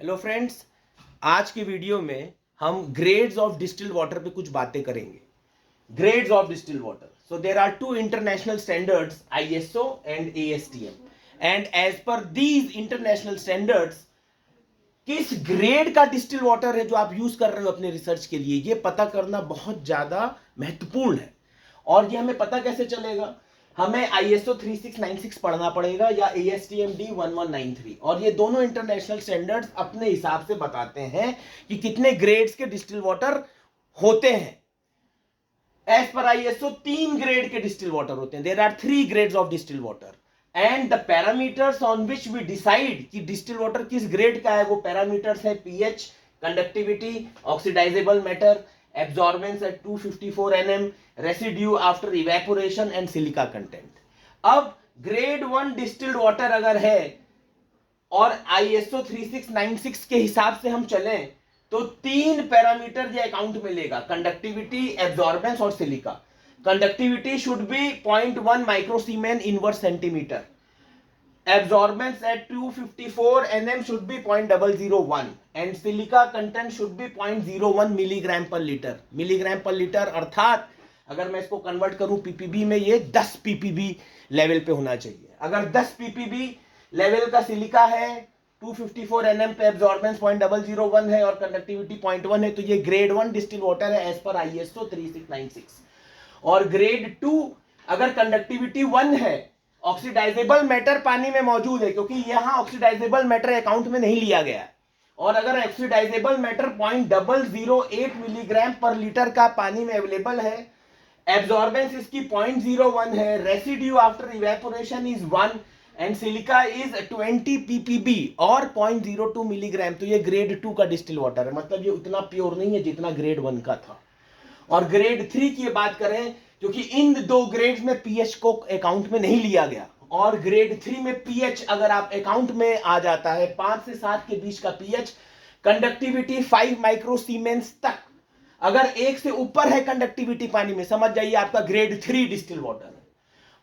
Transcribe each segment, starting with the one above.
Hello friends, आज की video में हम ग्रेड्स ऑफ डिस्टिल्ड वाटर पे कुछ बातें करेंगे। Grades of distilled water, so there are two international standards, ISO and ASTM, and as per these international standards किस ग्रेड का डिस्टिल्ड वाटर है जो आप यूज कर रहे हो अपने रिसर्च के लिए, ये पता करना बहुत ज्यादा महत्वपूर्ण है। और ये हमें पता कैसे चलेगा? हमें आईएसओ 3696 पढ़ना पड़ेगा या एएसटीएम डी 1193, और ये दोनों इंटरनेशनल स्टैंडर्ड्स अपने हिसाब से बताते हैं कि कितने ग्रेड्स के डिस्टिल वाटर होते हैं। एज पर आईएसओ 3 ग्रेड के डिस्टिल वाटर होते हैं। There are 3 grades of distil water and the parameters on which we decide कि डिस्टिल वाटर किस ग्रेड का है, वो पैरामीटर्स है pH, conductivity, oxidizable matter, absorbance at 254 nm, residue after evaporation and silica content। अब grade 1 distilled water अगर है और आईएसओ 3696 के हिसाब से हम चलें तो 3 पैरामीटर ये अकाउंट में लेगा: कंडक्टिविटी, एब्जॉर्बेंस और silica. Conductivity should be 0.1 microsiemen inverse centimetre. Absorbance at 254 nm should be 0.001 and silica content should be 0.01 milligram पर लीटर। मिलीग्राम पर लीटर अर्थात अगर मैं इसको कन्वर्ट करूं पीपीबी में, ये 10 पीपीबी लेवल पे होना चाहिए। अगर 10 पीपीबी लेवल का सिलिका है, 254 nm पे एब्जॉर्बेंस 0.001 है और कंडक्टिविटी 0.1 है, तो ये ग्रेड 1 डिस्टिल वाटर है एज पर आईएसओ 3696। और ग्रेड 2 अगर कंडक्टिविटी 1 है, ऑक्सीडाइजेबल मैटर पानी में मौजूद है, क्योंकि यहां ऑक्सीडाइजेबल मैटर अकाउंट में नहीं लिया गया है, और अगर ऑक्सीडाइजेबल मैटर 0.008 मिलीग्राम पर लीटर का पानी में अवेलेबल है, एब्जॉर्बेंस इसकी 0.01 है, residue after evaporation is 1 and silica is 20 ppb और 0.02 मिलीग्राम, तो ये ग्रेड 2 का डिस्टिल वाटर है। मतलब ये उतना प्योर नहीं है जितना ग्रेड 1 का था। और ग्रेड 3 की बात करें, क्योंकि इन दो ग्रेड्स में पीएच को अकाउंट में नहीं लिया गया, और ग्रेड 3 में पीएच अगर आप अकाउंट में आ जाता है 5 से 7 के बीच का पीएच, कंडक्टिविटी 5 माइक्रोसीमेंस तक, अगर 1 से ऊपर है कंडक्टिविटी पानी में, समझ जाइए आपका ग्रेड 3 डिस्टिल वाटर है।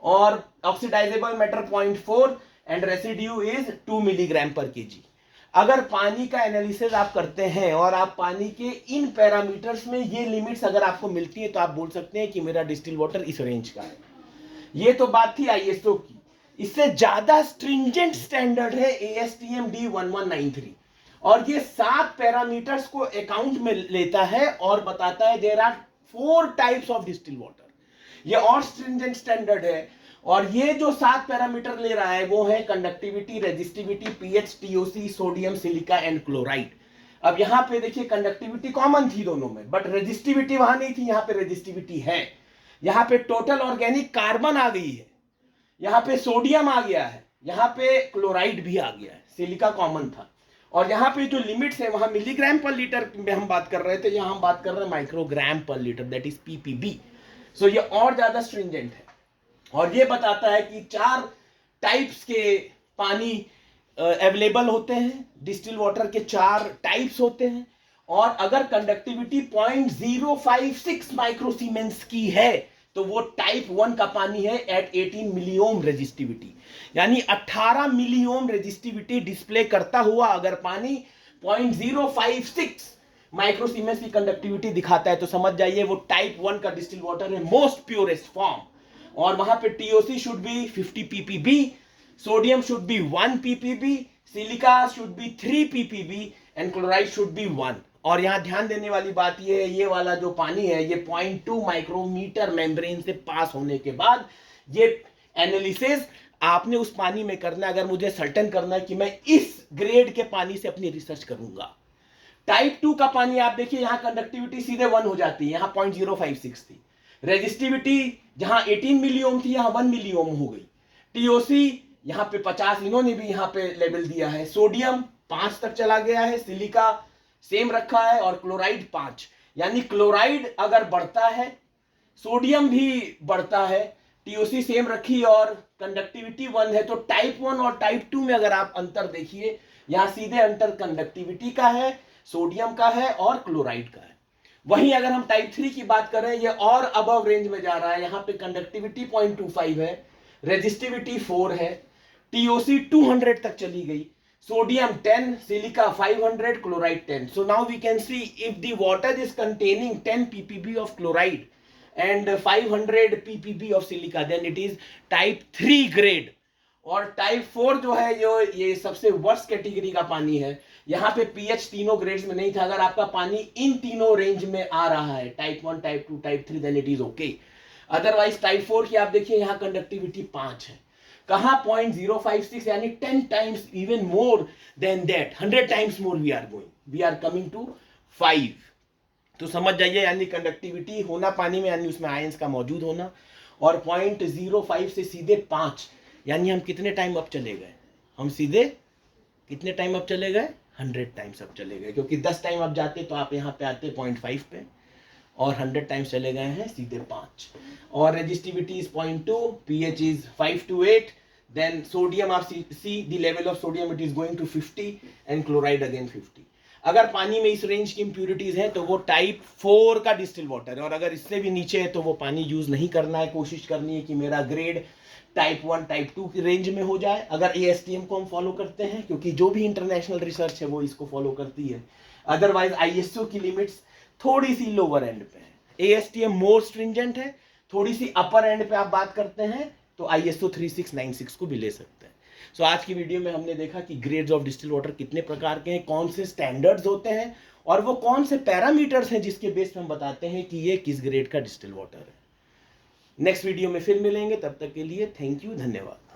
और oxidizable matter 0.4 and residue is 2 milligram per KG. अगर पानी का एनालिसिस आप करते हैं और आप पानी के इन पैरामीटर्स में ये लिमिट्स अगर आपको मिलती है, तो आप बोल सकते हैं कि मेरा डिस्टिल वाटर इस रेंज का है। ये तो बात थी आईएसओ की। इससे ज्यादा स्ट्रिंजेंट स्टैंडर्ड है एएसटीएम डी 1193, और ये 7 पैरामीटर्स को अकाउंट में लेता है और बताता है there are 4 types of distil water. ये और स्ट्रिंजेंट स्टैंडर्ड है, और ये जो 7 पैरामीटर ले रहा है वो है conductivity, resistivity, pH, TOC, sodium, silica and chloride. अब यहां पे देखिए कंडक्टिविटी कॉमन थी दोनों में, बट रेजिस्टिविटी वहां नहीं थी, यहां पे रेजिस्टिविटी है। यहां पे टोटल ऑर्गेनिक कार्बन आ गई है, यहां पे सोडियम आ गया है, यहां पे क्लोराइड भी आ गया है, सिलिका कॉमन था। और यहाँ पे जो लिमिट्स है वहां मिलीग्राम पर लीटर में हम बात कर रहे थे, यहां हम बात कर रहे हैं माइक्रोग्राम पर लीटर, दैट इज पीपीबी। सो ये और ज्यादा स्ट्रिंजेंट है, और ये बताता है कि 4 टाइप्स के पानी अवेलेबल होते हैं। डिस्टिल वाटर के 4 टाइप्स होते हैं, और अगर कंडक्टिविटी 0.056 माइक्रोसीमेंस की है तो वो टाइप 1 का पानी है एट 18 मिलियोम रेजिस्टिविटी, यानी 18 मिलियोम रेजिस्टिविटी डिस्प्ले करता हुआ अगर पानी 0.056 माइक्रोसीमेंस की कंडक्टिविटी दिखाता है, तो समझ जाइए वो टाइप 1 का डिस्टिल वाटर है, मोस्ट प्योरेस्ट फॉर्म। और वहां पे TOC should be 50 ppb, sodium should be 1 ppb, silica should be 3 ppb and chloride should be 1। और यहां ध्यान देने वाली बात ये है, ये वाला जो पानी है ये 0.2 माइक्रोमीटर मेम्ब्रेन से पास होने के बाद ये एनालिसिस आपने उस पानी में करना है, अगर मुझे सर्टेन करना है कि मैं इस ग्रेड के पानी से अपनी रिसर्च करूंगा। टाइप 2 का पानी आप देखिए, यहां कंडक्टिविटी सीधे 1 हो जाती है, यहां 0.056 थी। रेजिस्टिविटी जहां 18 मिलियोम थी यहां 1 मिलियोम हो गई। टीओसी यहां पे 50 इन्होंने भी यहां पे लेवल दिया है। सोडियम 5 तक चला गया है, सिलिका सेम रखा है, और क्लोराइड 5। यानी क्लोराइड अगर बढ़ता है, सोडियम भी बढ़ता है, टीओसी सेम रखी और कंडक्टिविटी 1 है, तो टाइप 1 और टाइप 2 में अगर आप अंतर देखिए, यहां सीधे अंतर कंडक्टिविटी का है, सोडियम का है और क्लोराइड का है। वहीं अगर हम टाइप 3 की बात करें, ये और अबव रेंज में जा रहा है, यहां पे कंडक्टिविटी 0.25 है, रेजिस्टिविटी 4 है, टीओसी 200 तक चली गई, sodium 10, silica 500, chloride 10. So now we can see if the water is containing 10 ppb of chloride and 500 ppb of silica, then it is type 3 grade. और टाइप 4 जो है जो ये सबसे वर्स्ट कैटेगरी का पानी है, यहाँ पे पीएच तीनों ग्रेड्स में नहीं था. अगर आपका पानी इन तीनों रेंज में आ रहा है, type 1, type 2, type 3, then it is okay. Otherwise type 4 की आप देखिए यहाँ कंडक्टिविटी 5 है. कहाँ 0.056 यानी 10 times even more than that, 100 times more we are going, we are coming to 5. तो समझ जाइए यानी कंडक्टिविटी होना पानी में यानी उसमें आयंस का मौजूद होना. और 0.05 से सीधे 5 यानी हम कितने टाइम अप चले गए, हम सीधे कितने टाइम अप चले गए, 100 टाइम्स अप चले गए. क्योंकि 10 टाइम अप जाते तो आप यहाँ पे आते 0.5 पे, और 100 टाइम्स चले गए हैं सीधे 5. और resistivity is 0.2, pH is 5 to 8. Then sodium आप see the level of sodium, it is going to 50 and chloride again 50. अगर पानी में इस रेंज की इंप्यूरिटीज हैं तो वो टाइप 4 का डिस्टिल वाटर है. और अगर इससे भी नीचे है तो वो पानी यूज नहीं करना है. कोशिश करनी है कि मेरा ग्रेड टाइप 1, टाइप 2 की रेंज में हो जाए. अगर ASTM को हम फॉलो करते हैं, क्योंकि जो भी इंटरनेशनल रिसर्च है वो इसको फॉलो करती है. अदरवाइज ISO की लिमिट्स थोड़ी सी लोअर एंड पे है. ASTM मोर स्ट्रिंजेंट है. थोड़ी सी अपर एंड पे आप बात करते हैं तो ISO 3696 को भी ले सकते हैं. सो आज की वीडियो में हमने देखा कि ग्रेड्स ऑफ डिस्टिल वाटर कितने प्रकार के हैं, कौन से स्टैंडर्ड्स होते हैं, और वो कौन से पैरामीटर्स हैं जिसके बेस पे हम बताते हैं कि ये किस ग्रेड का डिस्टिल वाटर है. नेक्स्ट वीडियो में फिर मिलेंगे, तब तक के लिए थैंक यू, धन्यवाद.